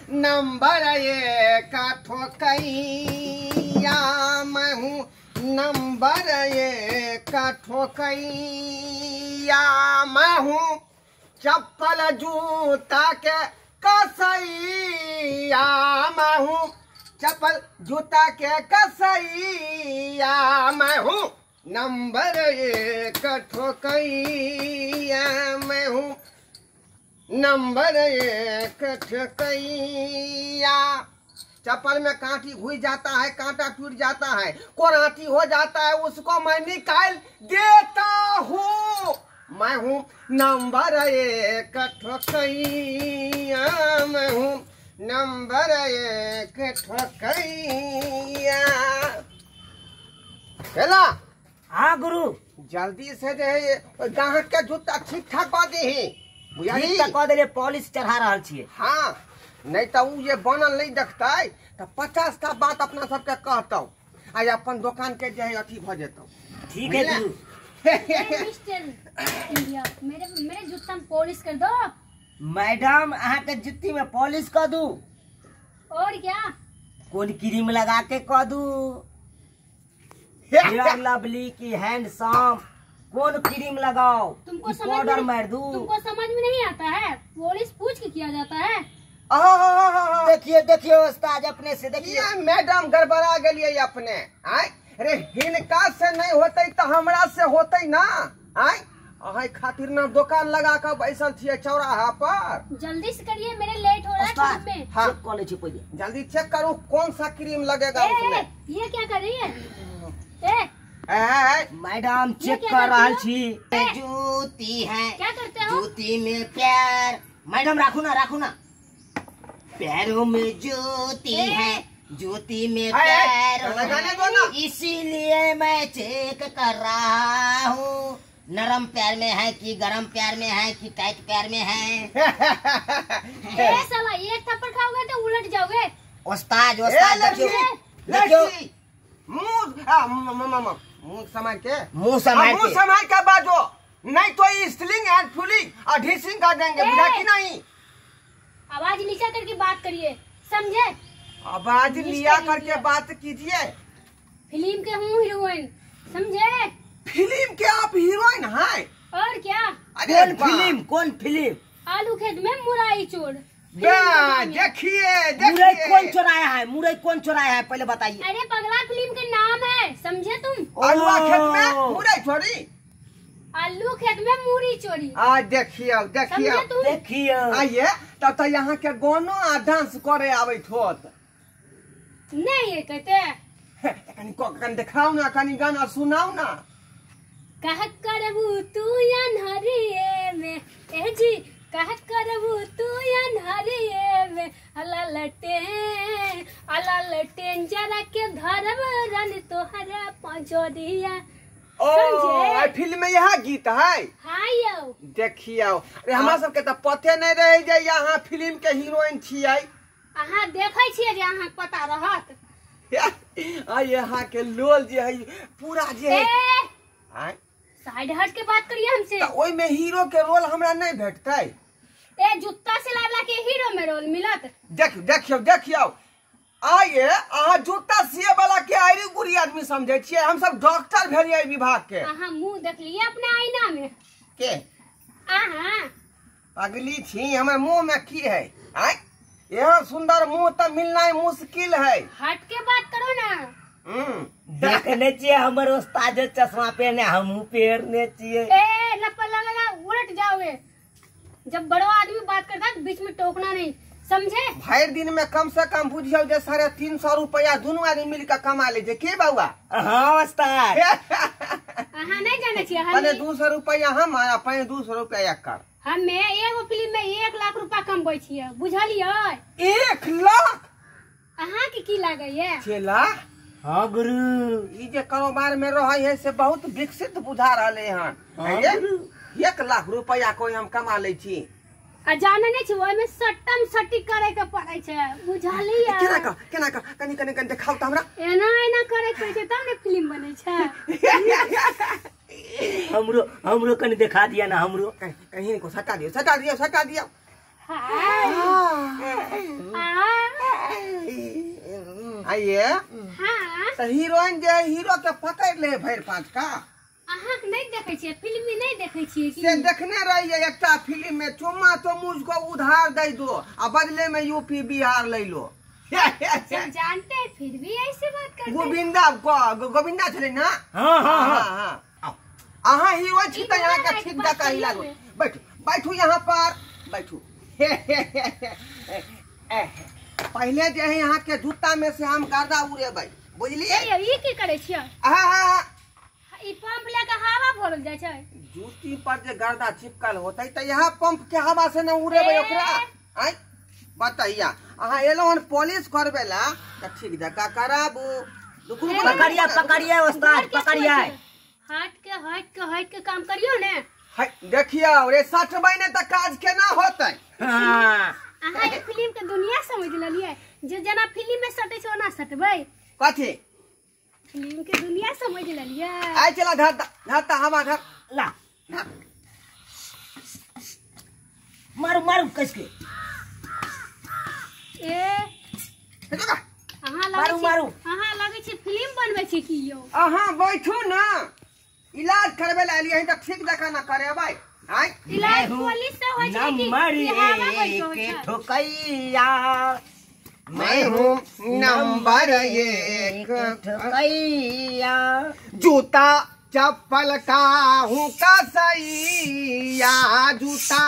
Number 1 ठोकैया मैं हूँ, number 1 ठोकैया मैं हूँ, चप्पल जूता के कसैया मैं हूँ, चप्पल जूता के कसैया मैं हूँ, नंबर 1 ठोकैया मैं हूँ, नंबर 1 ठोकैया। चप्पल में कांटी घुस जाता है, कांटा टूट जाता है, कोराटी हो जाता है, उसको मैं निकाल देता हूँ, मैं हूँ नंबर 1 ठोकैया मैं हूँ, नंबर 1 ठोकैया। हेला हाँ गुरु, जल्दी से दे ग्राहक के जूता ठीक ठाक कर दे, पॉलिश चढ़ा रहा छे। हाँ, नहीं तो ये बनल नहीं देखता तो 50 का बात अपना सबके कहता आज अपन दुकान के जो है अथी भ जेता। ठीक है गुरु। मिस्टर इंडिया, मेरे जूता में पॉलिश कर दो। मैडम अहाँ के जुत्ती में पॉलिश कर दूं? और क्या? कौन क्रीम लगा के कर दूं? फेयर लवली की हैंडसम कौन क्रीम लगाओ? तुमको पाउडर मार दूं? तुमको समझ में नहीं आता है? पॉलिश पूछ के किया जाता है। देखिए देखिए उस्ताद, अपने से देखिए। मैडम गड़बड़ा गलिए अपने। अरे हिनका से नहीं होते तो हमरा से होते ना। अहाँ खातिर ना दुकान लगा कर बैसल छिए चौराहा पर। जल्दी से करिए, मेरे लेट हो रहा है काम में। हाँ, जल्दी चेक करो कौन सा क्रीम लगेगा उसमें। ये क्या कर रही है? मैडम चेक कर रहा छी। जूती है, क्या करते हो? जूती में प्यार। मैडम राखू ना, पैरों में जूती है, जूती में प्यार, इसीलिए मैं चेक कर रहा हूँ। नरम प्यार में है कि गरम प्यार में है कि टाइट प्यार में है। साला एक थप्पड़ खाओगे तो उलट जाओगे। उस्ताद मुंह समार के बाजो, नहीं तो स्टिलिंग एंड फुलिंग और ढीसिंग कर देंगे, बुझा कि नहीं? आवाज नीचा करके बात करिए, समझे? आवाज लिया करके बात कीजिए। फिल्म के हूँ हीरोइन, समझे? फिल्म के आप हीरोइन हैं? और क्या? कौन फिल्म? आलू खेत में मुराई चोर। देखिए मुरई कौन चोराया है पहले बताइए। अरे पगला, फिल्म के नाम है, समझे तुम? आलू खेत में मुरई चोरी, आलू खेत में मूरी चोरी। देखिए आइए तब तो यहाँ के गानो आ डांस करे आवे होत। नहीं ये कहते कनी दिखाओ ना, कनी गाना सुनाओ ना। कहत करबू तू अन्हरिए में, ए जी कहत करबू तू अन्हरिए में, अला लटेन जरा के धरब रन तोहरा पंजोरिया। फिल्म में यह गीत है। हाँ यो देखिए, अरे हमारा सबके तो पते नहीं रहे जे यहाँ फिल्म के हीरोइन छियै। अहाँ देखे छियै जे अहाँ पता रहत। यहाँ के लोल जे है पूरा जे है। साइड हट के बात करिए हमसे। तो ओई में हीरो के रोल हमरा नहीं भेटतै। जूता सिलावला के हीरो में रोल मिलत। देखियो आइए, अहाँ जूता सिए वाला के आयरी गुरी आदमी समझे छियै, हम सब डॉक्टर भेलिए विभाग के। अहाँ मुंह देख लिए अपने आईना में के? पगली छी, हमर मुंह में की है? यह सुंदर मुंह तो मिलना मुश्किल है। हट के बात करो ना। देखने चाहिए हमारे उस्ताद चश्मा पहने, हम पहनने चाहिए। उलट जाओगे। जब बड़ो आदमी बात करता है तो बीच में टोकना नहीं, समझे? भर दिन में कम से कम बुझियो जे 350 रुपया दोनों आदमी मिलकर कमा ले के बाबा। हाँ उस्ताद। नहीं जाने चाहिए। पहले 200 रुपया हम, पहले 200 रुपया कर। हमें एगो फिल्म में 1 लाख रुपया कमबै छियै, बुझलियै? 1 लाख? अहाँ के की लागैये? 6 लाख? हाँ गुरु, ये जे कारोबार में रहे है से बहुत विकसित बुझा रहे हैं। 1 लाख रुपया कोई हम कमा ले छी। जाने नहीं छी, में सट्टम सट्टी करे के पड़े छे, बुझलियै? केना कनी देखाओ त हमरा। एना करे के छै तब ने फिल्म बने छै। हमरो कनी दिखा दिया ना। हमरो कहीं को सटा दियो। हाँ आइए हाँ तो हीरोइन जे हीरो के पकड़ ले भर पाँच का अहाँ नहीं देखे छियै फिल्म में नहीं देखे छियै से देखने रहिए एकटा फिल्म में चुम्मा तो मुझको उधार दे दो और बदले में यूपी बिहार ले लो जब जानते हैं फिर भी ऐसे बात करते हैं। गोविंदा छले ना हाँ हाँ हाँ हाँ अहाँ हीरो छी तो यहाँ का ठीक का हिला दो बैठू बैठू यहाँ पर बैठू पहले जो है यहाँ के जूता में से हम गर्दा उड़े भाई बुझलिए ये की करे छियै ई पंप लेके हवा भरल जाय छै जूती पर जे गर्दा चिपकल होते तो यहाँ पंप के हवा से न उड़े ओकरा आय बताइया अहाँ एलो हन पॉलिश करबे ला त ठीक जका कराबू पकड़िया पकड़िया उस्ताद पकड़िया हट के काम करियो ने देखिए रे सटबै ने त काज केना होतै अहाँ ये फिल्म के दुनिया समझ लेलिए जे जना फिल्म में सटै छै ओना सटबै कथी फिल्म के दुनिया समझ लेलिए आइ चला धरता हवा धर ला मारू मारू कसके ए अहाँ मारू मारू अहाँ लगे छै फिल्म बनबै छी की यो अहाँ बैठू ना इलाज करबे ला एलियै त ठीक जका ना करेबै आइ इलाज पुलिस से होय छै कि नंबर के ठोकैया मैं हूँ नंबर 1 ठोकैया जूता चप्पल का हूँ कसैया जूता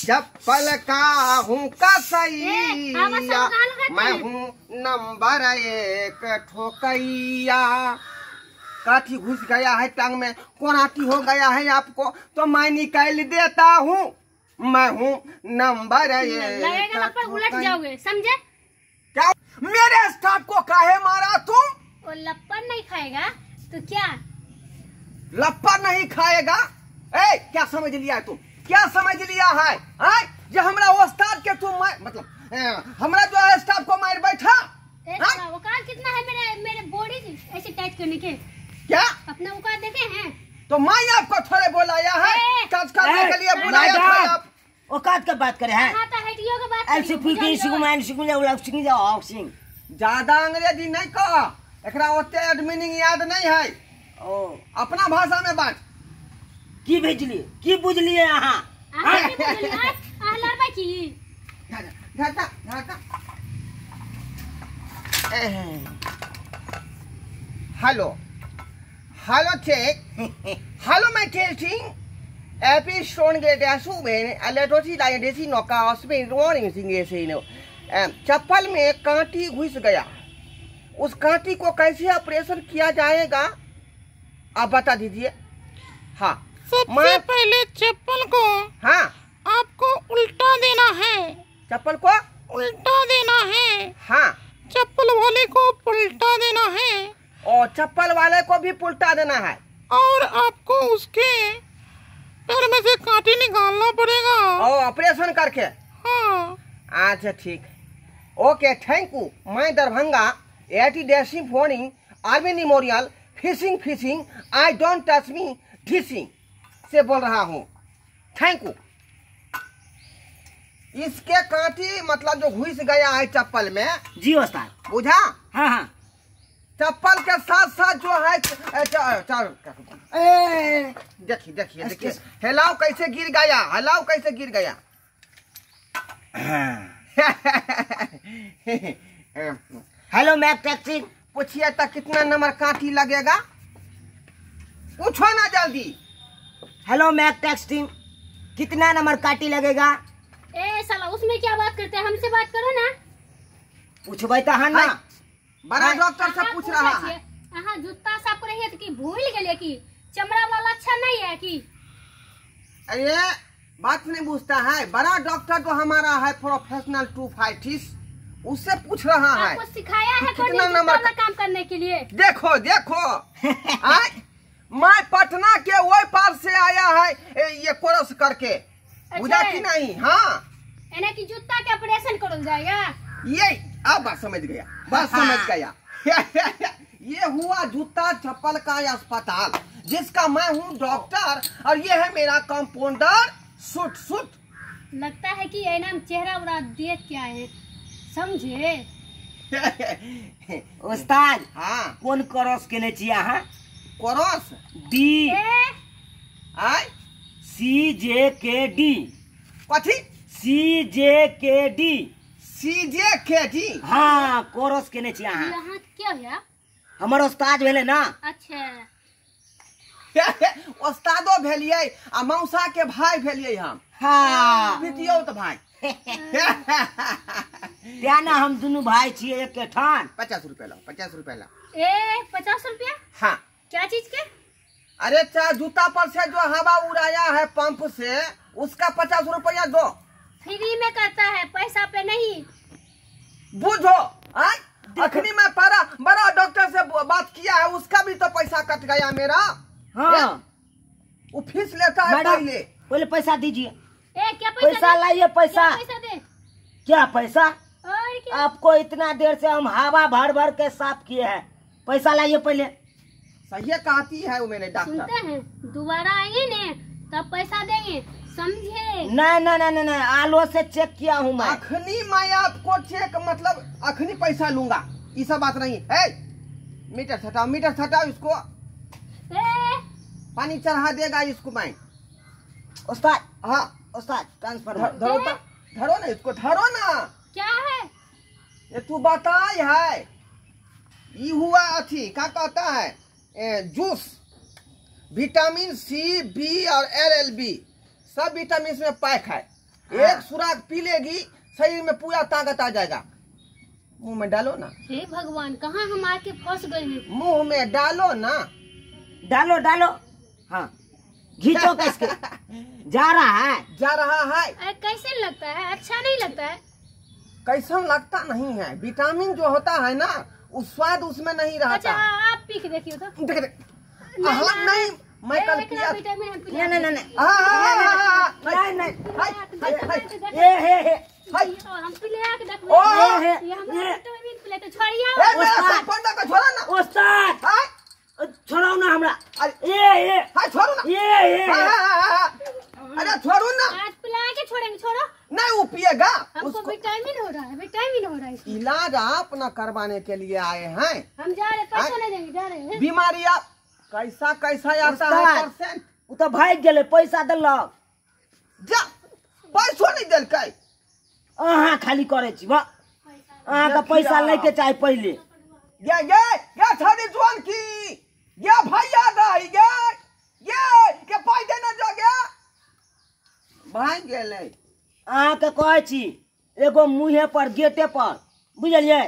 चप्पल का हूँ कसैया मैं हूँ नंबर 1 ठोकैया काठी घुस गया है टांग में कोनाटी हो गया है आपको तो मैं निकाल देता हूँ मैं हूँ नंबर 1 लगेगा पर उलट जाओगे समझे क्या मेरे स्टाफ को काहे मारा तुम वो लप्पन नहीं खाएगा तो क्या लप्पा नहीं खाएगा ए क्या समझ लिया तुम क्या समझ लिया है जो हमरा उस्ताद के तुम मतलब हमरा जो है स्टाफ को मार बैठा औकात कितना है मेरे बॉडी ऐसे टाइट करने के क्या अपना औकात देखे हैं तो मैं आपको थोड़े बुलाया है काज करने के लिए बुलाया था आप औकात का बात करे हैं हाँ तो हटियो के बात ऐसे फुकी सुगमान सुगुले उलग सिंह जा ऑक्सिंग ज्यादा अंग्रेजी नहीं कह एकरा ओते एडमिनिंग याद नहीं है ओ अपना भाषा में बात की भेजलिए की बुझलिए अहाँ लड़बै की हेलो हेलो चेक हेलो मैं टेस्टिंग एपिस्टोन के डेसू में अलेटोसी लाइडेसी नौका उसमें रोनिंग सिंगे से नो चप्पल में कांटी घुस गया उस कांटी को कैसे ऑपरेशन किया जाएगा आप बता दीजिए हाँ सबसे पहले चप्पल को हाँ आपको उल्टा देना है चप्पल को उल्टा देना है हाँ चप्पल वाले को पलटा देना है और चप्पल वाले को भी पुलटा देना है और आपको उसके पैर में से कांटे निकालना पड़ेगा और ऑपरेशन करके हाँ अच्छा ठीक ओके थैंक यू मैं दरभंगा एटी डेसिंग फोनिंग आर्मी मेमोरियल फिशिंग आई डोंट टच मी ढिसिंग से बोल रहा हूँ थैंक यू इसके कांटी मतलब जो घुस गया है चप्पल में जी उस्ताद बुझा हाँ हाँ चप्पल के साथ साथ जो है देखिए हिलाओ कैसे गिर गया हेलो मैक टैक्सी पूछिए तो कितना नंबर कांटी लगेगा पूछो ना जल्दी हेलो मैक टैक्सी कितना नंबर काटी लगेगा ए साला उसमें क्या बात करते हैं हमसे बात करो ना पूछबै तो हाँ ना बड़ा डॉक्टर से पूछ रहा है हाँ जूता साफ रही है कि भूल गए कि चमड़ा वाला अच्छा नहीं है कि अरे बात नहीं पूछता है बड़ा डॉक्टर तो हमारा है प्रोफेशनल 2 उससे पूछ रहा है आपको सिखाया है कितना नंबर का काम करने के लिए देखो मैं पटना के वो पार से आया है ये कोर्स करके बुझा कि नहीं हाँ यानी कि जूता के ऑपरेशन कर जाएगा ये अब बात समझ गया ये हुआ जूता चप्पल का अस्पताल जिसका मैं हूँ डॉक्टर और ये है मेरा कंपाउंडर सुट लगता है कि ये नाम चेहरा उड़ा देख क्या है समझे उस्ताद हाँ कौन क्रॉस केने छियै अहाँ? क्रॉस डी आय CJKD कथी CJKD CJKD हाँ क्रॉस केने छियै अहाँ? यहाँ क्या है? हमर उस्ताद भेले ना। अच्छा उस्तादो भेलियै आ मौसा के भाई भेलियै हम। हाँ पितियो तो भाई। त्या ना हम दोनों भाई छियै एक ठान। 50 रुपया लो 50 रुपया लो। 50 रुपया? हाँ क्या चीज के? अरे चाहे जूता पर से जो हवा उड़ाया है पंप से उसका 50 रुपया दो। फ्री में करता है, पैसा पे नहीं। बुझो अखनी मैं बड़ा डॉक्टर से बात किया है, उसका भी तो पैसा कट गया मेरा। हाँ वो फीस लेता है पहले। पहले पैसा दीजिए। क्या पैसा लाइए पैसा। क्या पैसा दे? क्या पैसा? और क्या? आपको इतना देर से हम हवा भर भर के साफ किए हैं, पैसा लाइए पहले। सही कहती है वो मेरे डॉक्टर। सुनते हैं, दोबारा आएंगे ने तब पैसा देंगे, समझे? नहीं आलो से चेक किया हूँ मैं। अखनी मैं आपको चेक मतलब अखनी पैसा लूंगा, ये सब बात नहीं है। मीटर हटाओ इसको। पानी चढ़ा देगा इसको मैं। उस्ताद हाँ उस्ताद ट्रांसफर धरो ना इसको, धरो ना। क्या है? ये तू बताई है, ये हुआ अथी क्या कहता है जूस, विटामिन C, B और LLB सब विटामिन में पैक है। एक सुराग पी लेगी शरीर में पूरा ताकत आ जाएगा। मुंह में डालो ना। हे भगवान, कहाँ हम आके फंस गए हैं? मुंह में डालो ना। डालो हाँ घींचो कैसे जा रहा है। कैसे लगता है? अच्छा नहीं लगता है। कैसा लगता नहीं है, विटामिन जो होता है ना उस स्वाद उसमें नहीं रहता। अच्छा आप पी के देखिए तो। नहीं मैं कल पिया। विटामिन हम नहीं हम पी आके देखो। छोड़िए उस्ताद छोड़ो ना हमरा। छोड़ो ना। अरे छोड़ो ना। आज पिला के छोड़ेंगे। छोड़ो नहीं वो पिएगा। हमको विटामिन हो रहा है। इलाज आप न करवाने के लिए आए हैं। हम जा रहे, पैसा नहीं देंगे, जा रहे हैं। बीमारी आप कैसा आता है परसेंट। वो तो भाग गेले, पैसा दिलक। जा पैसो नहीं दिलकै। अहाँ खाली करे छी बा। अहाँ का पैसा लेके चाहे पहले। ये छोड़ी जुआन की ये भैया दही के पैसे न जो गया भाग गेले। अहाँ के कहे छी एगो मुँहे पर गेटे पर बुझलिए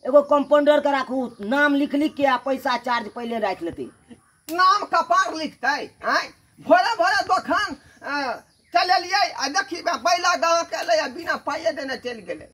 एगो कंपाउंडर के राखू, नाम लिख के आ पैसा चार्ज पहले रख लेते। नाम कपार लिखते भोरे दुकान चलिए आ देखी बैला गाँव के बिना पाइए देने चल गए।